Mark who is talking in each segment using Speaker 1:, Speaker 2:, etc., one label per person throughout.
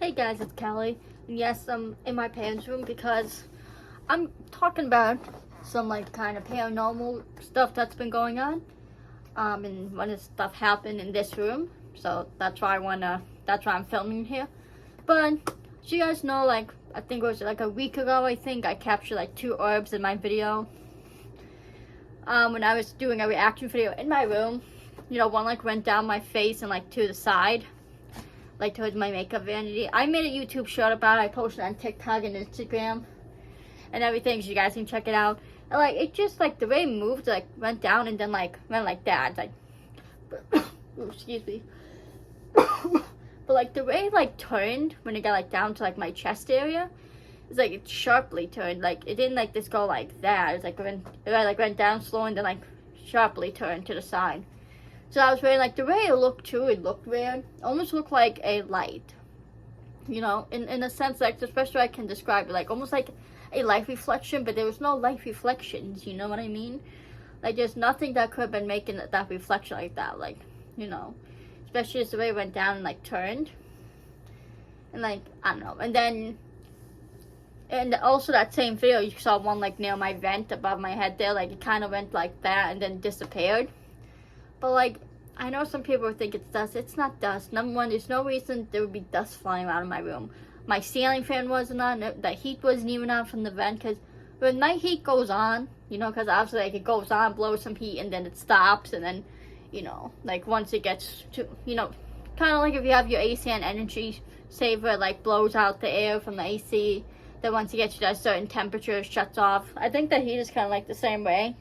Speaker 1: Hey guys, it's Callie, and yes, I'm in my parents' room because I'm talking about some kind of paranormal stuff that's been going on, and when this stuff happened in this room, so that's why I'm filming here. But so you guys know, I think it was a week ago, I captured 2 orbs in my video, when I was doing a reaction video in my room. One went down my face and to the side, towards my makeup vanity. I made a YouTube short about it. I posted on TikTok and Instagram and everything, so you guys can check it out. And it just the way it moved, went down and then went like that. Ooh, excuse me. But the way it turned when it got down to my chest area, it's it sharply turned. It didn't just go like that. It's it went down slow and then sharply turned to the side. So I was wearing the way it looked too, it looked weird. Almost looked like a light. In a sense, the best way I can describe it, almost like a light reflection, but there was no light reflections, you know what I mean? There's nothing that could have been making that reflection like that, especially as the way it went down and turned. And I don't know. And also that same video, you saw one near my vent above my head there, it kind of went like that and then disappeared. But I know some people think it's dust. It's not dust. Number one, there's no reason there would be dust flying around in my room. My ceiling fan wasn't on. The heat wasn't even on from the vent. Because when my heat goes on, because obviously it goes on, blows some heat, and then it stops. And then, once it gets to, kind of if you have your AC and energy saver, blows out the air from the AC. Then once it gets to that certain temperature, it shuts off. I think the heat is kind of the same way.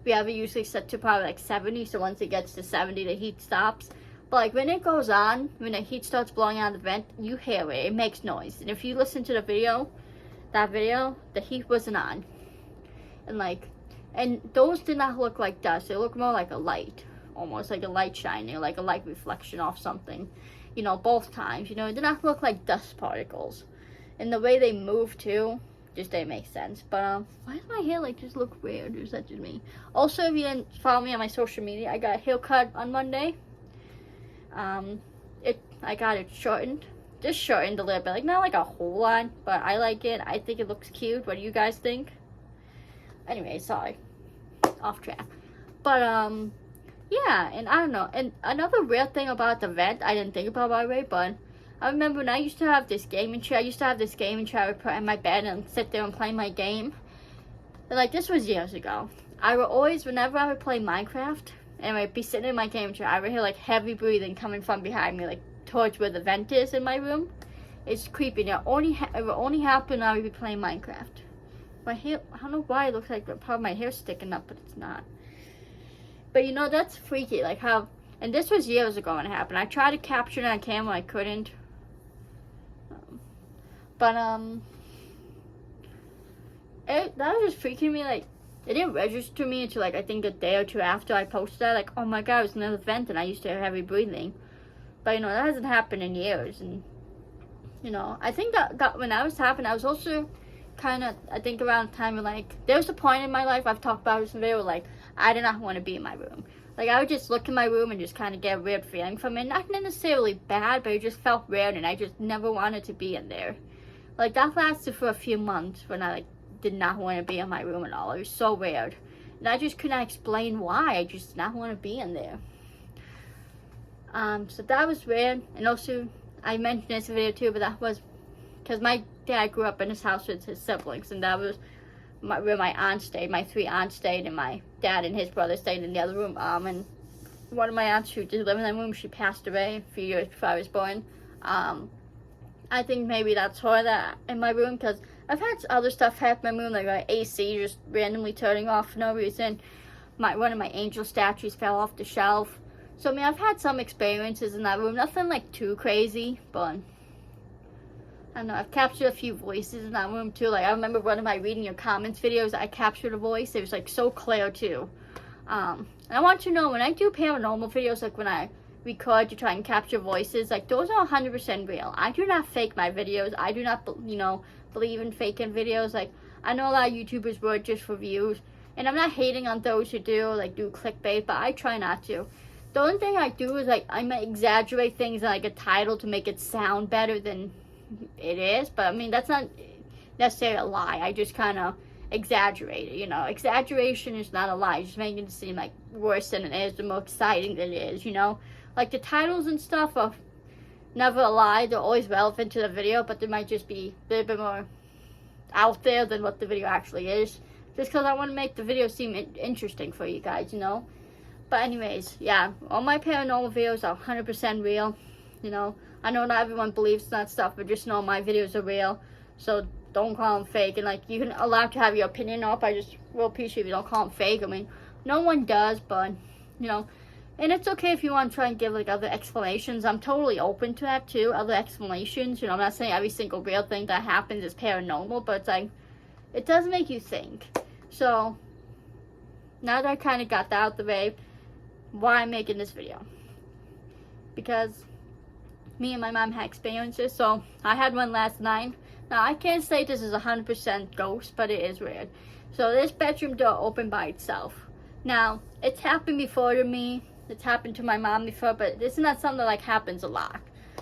Speaker 1: We have it usually set to probably 70, so once it gets to 70, the heat stops. But when it goes on, when the heat starts blowing out of the vent, you hear it. It makes noise. And if you listen to the video, the heat wasn't on. And those did not look like dust. They looked more like a light, almost like a light shining, like a light reflection off something. Both times. It did not look like dust particles. And the way they moved too, just didn't make sense. But why does my hair just look weird? Or is that just me? Also, if you didn't follow me on my social media, I got a haircut on Monday. I got it shortened, just shortened a little bit, not a whole lot, but I like it. I think it looks cute. What do you guys think? Anyway, sorry, off track. But yeah, and I don't know. And another weird thing about the vent, I didn't think about, by the way, but I remember when I used to have this gaming chair. I used to have this gaming chair I would put in my bed and sit there and play my game. And this was years ago. I would always, whenever I would play Minecraft, and I'd be sitting in my gaming chair, I would hear heavy breathing coming from behind me, towards where the vent is in my room. It's creepy. It would only happen when I would be playing Minecraft. My hair, I don't know why it looks like part of my hair sticking up, but it's not. But that's freaky. How, and this was years ago when it happened. I tried to capture it on camera, I couldn't. But that was just freaking me. It didn't register to me until I think a day or two after I posted that. Oh my god, it was another vent, and I used to have heavy breathing. But that hasn't happened in years. And I think that when that was happening, I was also kind of, I think around the time of there was a point in my life, I've talked about this in video, I did not want to be in my room. I would just look in my room and just kind of get a weird feeling from it. Not necessarily bad, but it just felt weird, and I just never wanted to be in there. That lasted for a few months when I did not want to be in my room at all. It was so weird. And I just couldn't explain why. I just did not want to be in there. So that was weird. And also, I mentioned this in the video too, but that was because my dad grew up in his house with his siblings, and that was where my aunt stayed. My 3 aunts stayed, and my dad and his brother stayed in the other room. And one of my aunts who did live in that room, she passed away a few years before I was born. I think maybe that's her that in my room, because I've had other stuff happen in my room, my AC just randomly turning off for no reason. One of my angel statues fell off the shelf. So, I've had some experiences in that room. Nothing, too crazy, but I don't know. I've captured a few voices in that room, too. I remember one of my reading your comments videos, I captured a voice. It was, so clear, too. And I want you to know, when I do paranormal videos, when I record to try and capture voices, those are 100% real. I do not fake my videos. I do not, believe in faking videos. I know a lot of YouTubers work just for views, and I'm not hating on those who do, do clickbait, but I try not to. The only thing I do is I might exaggerate things in a title to make it sound better than it is, but I mean, that's not necessarily a lie. I just kind of exaggerate it, you know. Exaggeration is not a lie. Just making it seem like worse than it is, the more exciting than it is, you know. Like the titles and stuff are never a lie. They're always relevant to the video, but they might just be a little bit more out there than what the video actually is. Just because I want to make the video seem interesting for you guys, you know. But anyways, yeah, all my paranormal videos are 100% real, you know. I know not everyone believes in that stuff, but just know my videos are real. So don't call them fake. And like, you can allow to have your opinion up. I just will appreciate if you don't call them fake. I mean, no one does, but you know. And it's okay if you want to try and give like other explanations. I'm totally open to that too, other explanations. You know, I'm not saying every single real thing that happens is paranormal, but it's like, it does make you think. So now that I kind of got that out the way, why I'm making this video? Because me and my mom had experiences. So I had one last night. Now I can't say this is 100% ghost, but it is weird. So this bedroom door opened by itself. Now it's happened before to me. It's happened to my mom before, but this is not something that like happens a lot.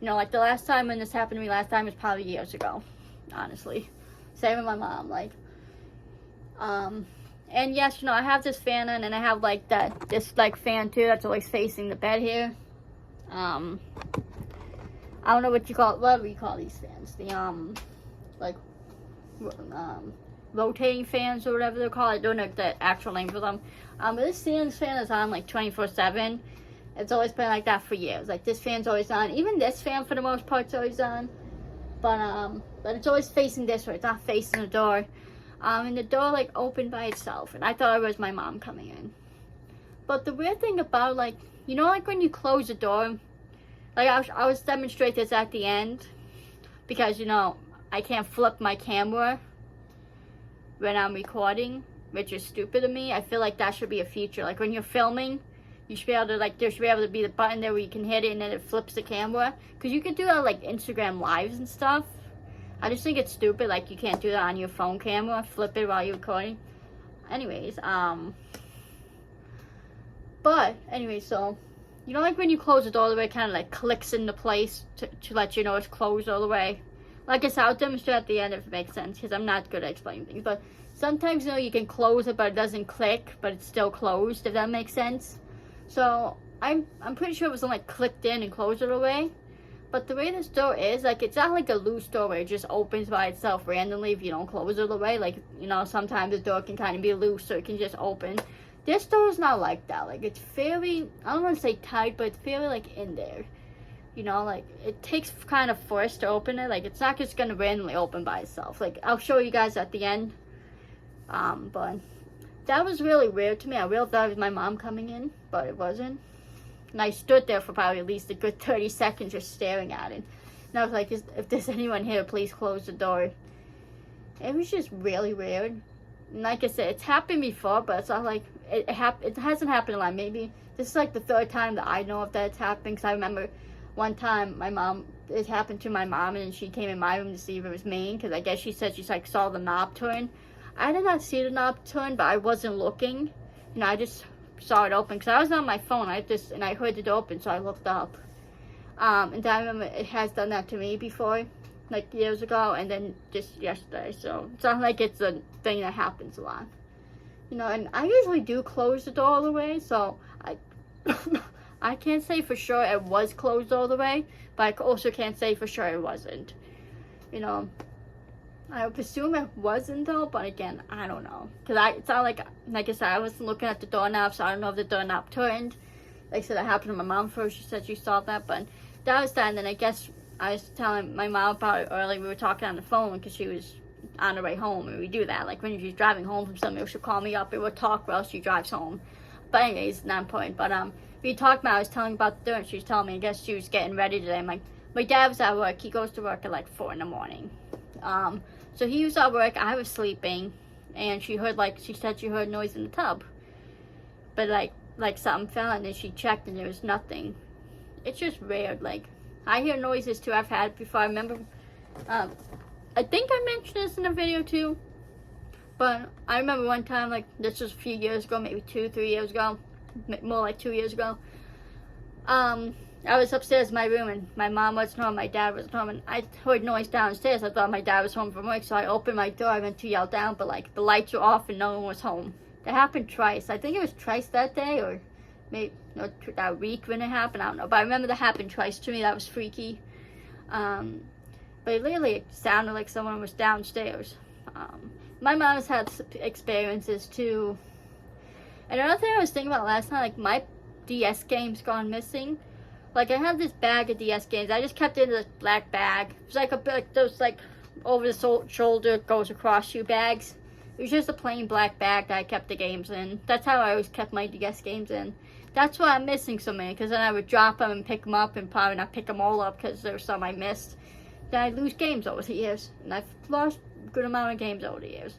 Speaker 1: You know, like the last time when this happened to me last time was probably years ago, honestly. Same with my mom, like, and yes, you know, I have this fan on, and I have like this like fan too that's always facing the bed here. I don't know what you call it, what do you call these fans? The like rotating fans or whatever they're called. I don't know the actual name for them. But this ceiling fan is on like 24/7. It's always been like that for years. Like this fan's always on. Even this fan for the most part is always on. But it's always facing this way. It's not facing the door. And the door like opened by itself, and I thought it was my mom coming in. But the weird thing about, like, you know, like when you close the door, like I was demonstrate this at the end, because, you know, I can't flip my camera when I'm recording, which is stupid of me. I feel like that should be a feature. Like when you're filming, you should be able to, like, there should be able to be the button there where you can hit it and then it flips the camera. Because you could do that like Instagram lives and stuff. I just think it's stupid, like you can't do that on your phone camera, flip it while you're recording. Anyways, but anyway, so, you know, like when you close the door all the way, it kind of like clicks into place to let you know it's closed all the way. Like I said, I'll demonstrate at the end if it makes sense, because I'm not good at explaining things. But sometimes, you know, you can close it, but it doesn't click, but it's still closed, if that makes sense. So I'm pretty sure it was like clicked in and closed it away. But the way this door is, like, it's not like a loose door where it just opens by itself randomly if you don't close it away. Like, you know, sometimes the door can kind of be loose, so it can just open. This door is not like that. Like, it's fairly, I don't want to say tight, but it's fairly, like, in there. You know, like, it takes kind of force to open it. Like, it's not just going to randomly open by itself. Like, I'll show you guys at the end. But that was really weird to me. I really thought it was my mom coming in, but it wasn't. And I stood there for probably at least a good 30 seconds just staring at it. And I was like, if there's anyone here, please close the door. It was just really weird. And like I said, it's happened before, but it's not like, it hasn't happened a lot. Maybe this is like the third time that I know of that it's happened. Because I remember one time it happened to my mom, and she came in my room to see if it was me. Because I guess she said she like saw the knob turn. I did not see the knob turn, but I wasn't looking. You know, I just saw it open because I was on my phone. And I heard it open, so I looked up. And I remember it has done that to me before, like years ago, and then just yesterday. So it's not like it's a thing that happens a lot, you know. And I usually do close the door all the way, so I can't say for sure it was closed all the way, but I also can't say for sure it wasn't. You know, I would assume it wasn't though, but again, I don't know. Because it's not like I said, I wasn't looking at the doorknob, so I don't know if the doorknob turned. Like I said, that happened to my mom first. She said she saw that, but that was that. And then I guess I was telling my mom about it earlier. We were talking on the phone because she was on her way home, and we do that. Like when she's driving home from somewhere, she'll call me up and we'll talk while she drives home. But anyways, not important. But we talked about, I was telling about the door, and she was telling me, I guess she was getting ready today. I'm like, my dad was at work. He goes to work at like 4 in the morning. So he was at work, I was sleeping, and she said she heard noise in the tub. But like something fell, and then she checked and there was nothing. It's just weird. Like, I hear noises too. I've had it before. I remember, I think I mentioned this in a video too, but I remember one time, like, this was a few years ago, maybe 2-3 years ago, more like 2 years ago. I was upstairs in my room, and my mom wasn't home, my dad wasn't home, and I heard noise downstairs. I thought my dad was home from work, so I opened my door. I went to yell down, but like the lights were off and no one was home. That happened twice. I think it was twice that day, or maybe that week when it happened. I don't know, but I remember that happened twice to me. That was freaky. But it literally sounded like someone was downstairs. My mom's had experiences too. And another thing I was thinking about last night, like my DS game's gone missing. Like I had this bag of DS games. I just kept it in this black bag. It was like those like over the shoulder goes across you bags. It was just a plain black bag that I kept the games in. That's how I always kept my DS games in. That's why I'm missing so many, because then I would drop them and pick them up and probably not pick them all up because there were some I missed. Then I'd lose games over the years. And I've lost a good amount of games over the years.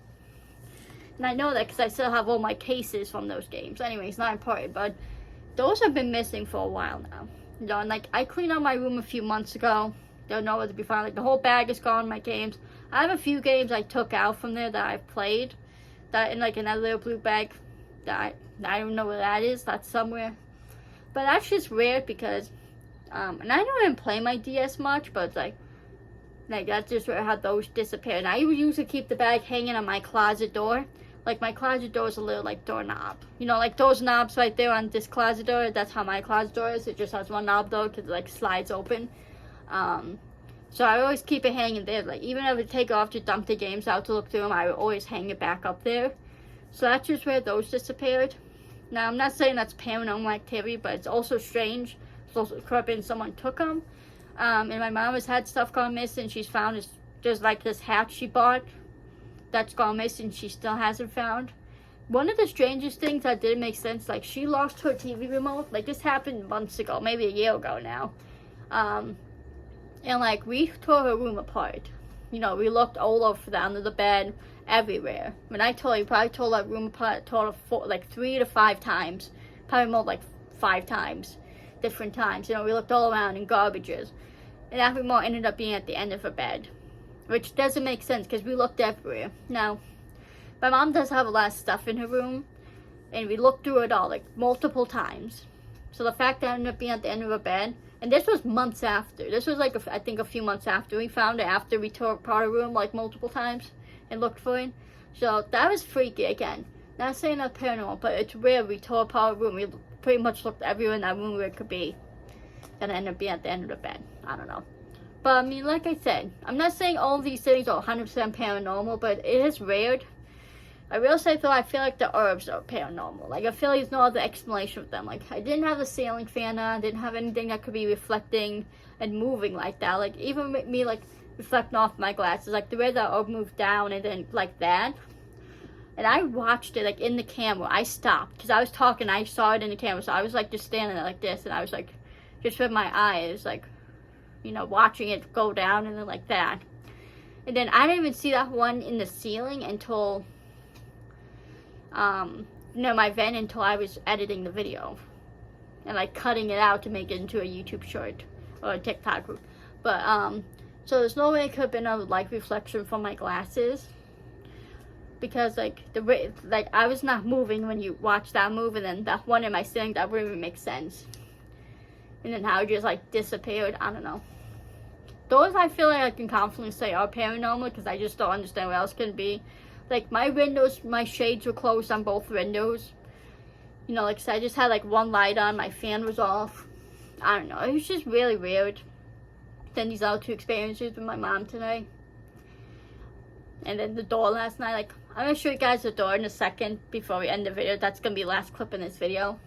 Speaker 1: And I know that because I still have all my cases from those games. Anyway, it's not important, but those have been missing for a while now. You know, and like I cleaned out my room a few months ago. Don't know where to be found. Like the whole bag is gone. My games. I have a few games I took out from there that I've played. That in like in that little blue bag. That I don't know where that is. That's somewhere. But that's just weird because, and I don't even play my DS much, but it's like that's just where how those disappeared. And I usually keep the bag hanging on my closet door. Like my closet door is a little like doorknob. You know, like those knobs right there on this closet door. That's how my closet door is. It just has one knob though, because it like slides open. So I always keep it hanging there. Like even if I take it off to dump the games out to look through them, I would always hang it back up there. So that's just where those disappeared. Now I'm not saying that's paranormal activity, but it's also strange. It's also could have been someone took them. And my mom has had stuff gone missing. She's found there's like this hat she bought that's gone missing. She still hasn't found. One of the strangest things that didn't make sense, like she lost her TV remote. Like this happened months ago, maybe a year ago now. And like we tore her room apart. You know, we looked all over the under the bed, everywhere. When I told you, probably tore that room apart, tore it like 3 to 5 times, probably more like 5 times, different times. You know, we looked all around in garbages, and that remote ended up being at the end of her bed. Which doesn't make sense because we looked everywhere. Now, my mom does have a lot of stuff in her room, and we looked through it all, like, multiple times. So the fact that it ended up being at the end of her bed, and this was months after. This was, like, I think a few months after. We found it after we tore apart her room, like, multiple times and looked for it. So that was freaky, again. Not saying that's paranormal, but it's weird. We tore apart her room. We pretty much looked everywhere in that room where it could be. Then it ended up being at the end of the bed. I don't know. But, I mean, like I said, I'm not saying all of these things are 100% paranormal, but it is weird. I will say, though, I feel like the herbs are paranormal. Like, I feel like there's no other explanation with them. Like, I didn't have the ceiling fan on. I didn't have anything that could be reflecting and moving like that. Like, even me, like, reflecting off my glasses. Like, the way that herb moved down and then, like, that. And I watched it, like, in the camera. I stopped. Because I was talking. I saw it in the camera. So I was, like, just standing there like this. And I was, like, just with my eyes, like, you know, watching it go down and then like that. And then I didn't even see that one in the ceiling until, my vent until I was editing the video. And like cutting it out to make it into a YouTube short or a TikTok group. But, so there's no way it could have been a light reflection from my glasses. Because like, I was not moving when you watch that move, and then that one in my ceiling, that wouldn't even make sense. And then how it just like disappeared. I don't know. Those I feel like I can confidently say are paranormal because I just don't understand what else can be. Like my windows, my shades were closed on both windows. You know, like so I just had like one light on, my fan was off. I don't know. It was just really weird. Then these other 2 experiences with my mom today. And then the door last night. Like I'm gonna show you guys the door in a second before we end the video. That's gonna be the last clip in this video.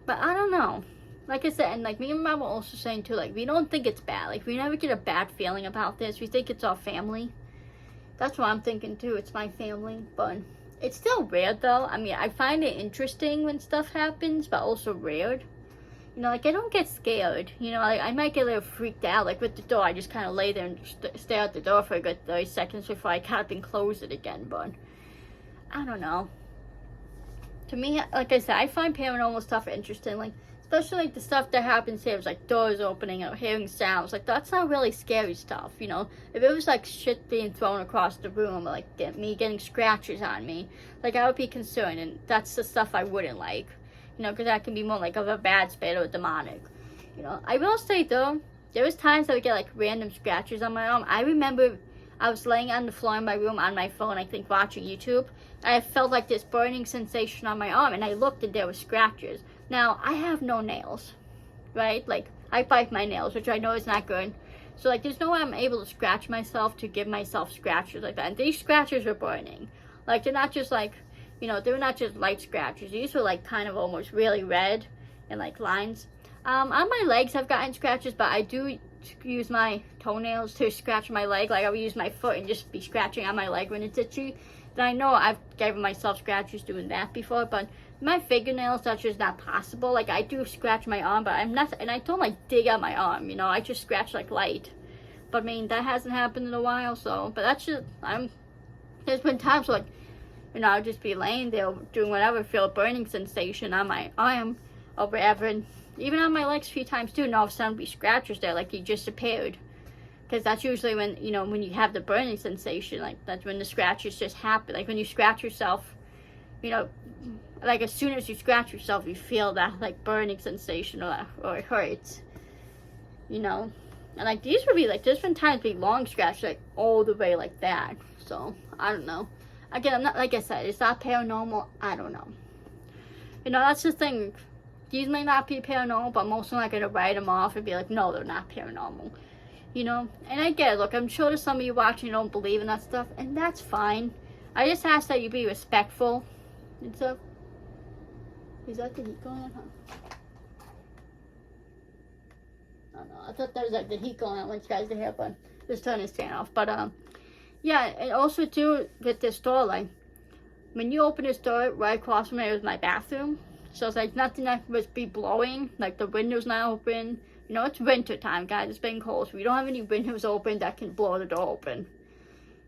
Speaker 1: But I don't know. Like I said, and like me and Mom were also saying too, like we don't think it's bad. Like we never get a bad feeling about this. We think it's our family. That's what I'm thinking too. It's my family. But it's still weird though. I mean, I find it interesting when stuff happens, but also weird. You know, like I don't get scared. You know, like, I might get a little freaked out. Like with the door, I just kind of lay there and stare at the door for a good 30 seconds before I cut up and close it again. But I don't know. To me, like I said, I find paranormal stuff interesting. Like, especially like the stuff that happens here, it's like doors opening or hearing sounds. Like that's not really scary stuff, you know. If it was like shit being thrown across the room, or like me getting scratches on me, like I would be concerned, and that's the stuff I wouldn't like. You know, because that can be more like of a bad spirit or demonic. You know, I will say though, there was times I would get like random scratches on my arm. I remember I was laying on the floor in my room on my phone, I think watching YouTube, and I felt like this burning sensation on my arm, and I looked and there were scratches. Now, I have no nails, right? Like, I bite my nails, which I know is not good. So, like, there's no way I'm able to scratch myself to give myself scratches like that. And these scratches are burning. Like, they're not just like, you know, they're not just light scratches. These were like kind of almost really red and like lines. On my legs I've gotten scratches, but I do use my toenails to scratch my leg. Like, I would use my foot and just be scratching on my leg when it's itchy. And I know I've given myself scratches doing that before, but my fingernails, that's just not possible. Like, I do scratch my arm, but I'm not, and I don't like dig on my arm, you know, I just scratch like light. But I mean, that hasn't happened in a while, so, but that's just, there's been times like, you know, I'll just be laying there doing whatever, feel a burning sensation on my arm or wherever, and even on my legs a few times too, and all of a sudden be scratches there, like you just appeared. Because that's usually when, you know, when you have the burning sensation, like that's when the scratches just happen. Like when you scratch yourself, you know, like as soon as you scratch yourself, you feel that like burning sensation or it hurts, you know. And like these would be like, there's been times be long scratches like all the way like that. So I don't know. Again, I'm not, like I said, it's not paranormal. I don't know. You know, that's the thing. These may not be paranormal, but I'm also not going to write them off and be like, no, they're not paranormal. You know, and I get it. Look, I'm sure there's some of you watching who don't believe in that stuff, and that's fine. I just ask that you be respectful and stuff. Is that the heat going on, huh? I don't know. I thought that was like the heat going on once you guys can hear, but just turn this fan off. But, yeah, and also, too, with this door, like, when you open this door, right across from it was my bathroom. So it's like nothing that would be blowing, like the window's not open. You know, it's winter time, guys. It's been cold, so we don't have any windows open that can blow the door open.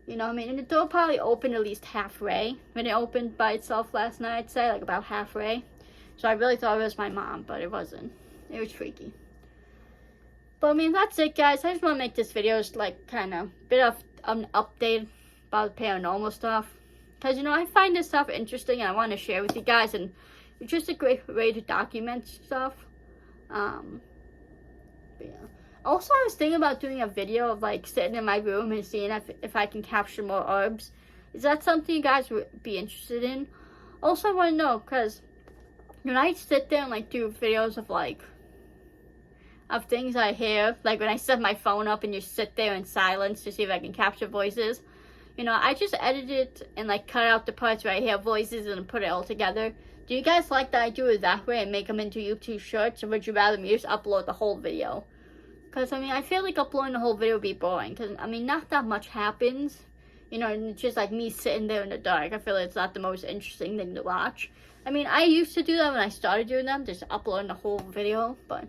Speaker 1: You know what I mean? And the door probably opened at least halfway. When it opened by itself last night, I'd say, like about halfway. So I really thought it was my mom, but it wasn't. It was freaky. But I mean, that's it, guys. I just want to make this video just like kind of a bit of an update about paranormal stuff. Because, you know, I find this stuff interesting and I want to share with you guys. And it's just a great way to document stuff. But yeah. Also, I was thinking about doing a video of like sitting in my room and seeing if I can capture more orbs. Is that something you guys would be interested in? Also, I want to know, because when I sit there and like do videos of like of things I hear, like when I set my phone up and you sit there in silence to see if I can capture voices, you know, I just edit it and like cut out the parts where I hear voices and put it all together. Do you guys like that I do it that way and make them into YouTube shorts, or would you rather me just upload the whole video? Because, I mean, I feel like uploading the whole video would be boring. Because, I mean, not that much happens. You know, and it's just like me sitting there in the dark. I feel like it's not the most interesting thing to watch. I mean, I used to do that when I started doing them, just uploading the whole video. But,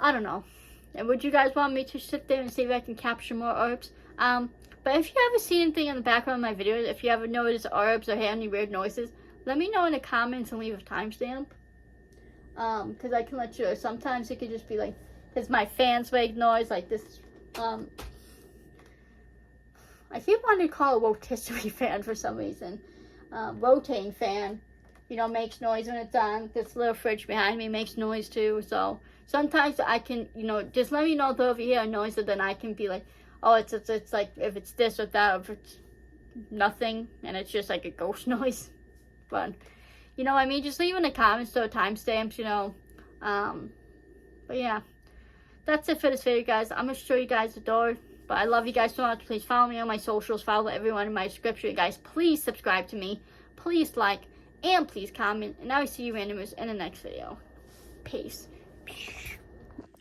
Speaker 1: I don't know. And would you guys want me to sit there and see if I can capture more orbs? But if you ever see anything in the background of my videos, if you ever notice orbs or hear any weird noises, let me know in the comments and leave a timestamp. Because I can let you know. Sometimes it could just be like, because my fans make noise like this. I keep wanting to call it a rotisserie fan for some reason. Rotating fan, you know, makes noise when it's on. This little fridge behind me makes noise too. So sometimes I can, you know, just let me know though if you hear a noise, and then I can be like, oh, it's like if it's this or that, or if it's nothing and it's just like a ghost noise. But you know what I mean, just leave in the comments though, timestamps, you know. But yeah, that's it for this video, guys. I'm gonna show you guys the door, but I love you guys so much. Please follow me on my socials, follow everyone in my description, guys. Please subscribe to me, please like, and please comment, and I will see you randomers in the next video. Peace.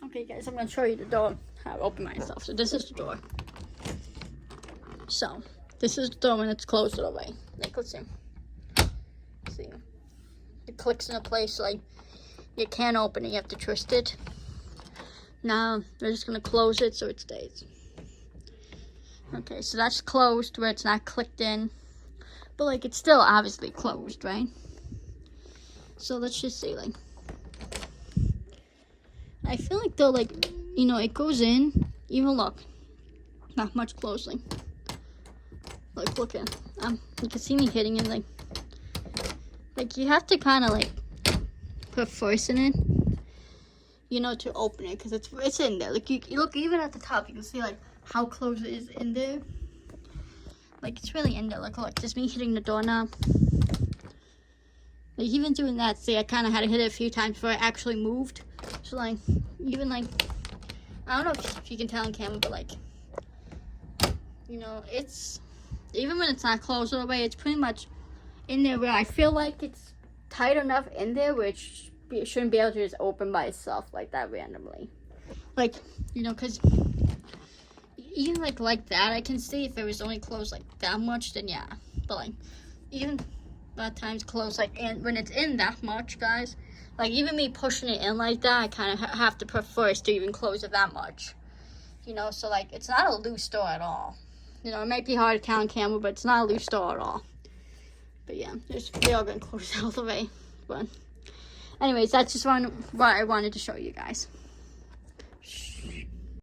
Speaker 1: Okay, guys, I'm gonna show you the door, how to open myself. So this is the door. So this is the door when it's closed all the way. Like, let's see. See, it clicks into place, like you can't open it, you have to twist it. Now we're just gonna close it so it stays. Okay, so that's closed where it's not clicked in, but like it's still obviously closed, right? So let's just see, like, I feel like though, like, you know, it goes in, even look, not much closely. Like, look at, you can see me hitting it, like you have to kind of like put force in it, you know, to open it, because it's in there. Like you look, even at the top, you can see like how close it is in there. Like it's really in there. Look, just me hitting the doorknob. Like even doing that, see, I kind of had to hit it a few times before it actually moved. So like, even like, I don't know if you can tell on camera, but like, you know, it's, even when it's not closed all the way, it's pretty much in there where I feel like it's tight enough in there where it shouldn't be able to just open by itself like that randomly. Like, you know, because even like that, I can see if it was only closed like that much, then yeah. But like, even that times closed, like, and when it's in that much, guys, like even me pushing it in like that, I kind of have to put force to even close it that much. You know, so like, it's not a loose door at all. You know, it might be hard to tell on camera, but it's not a loose door at all. But yeah, they're all gonna close all the way. But anyways, that's just what I wanted to show you guys.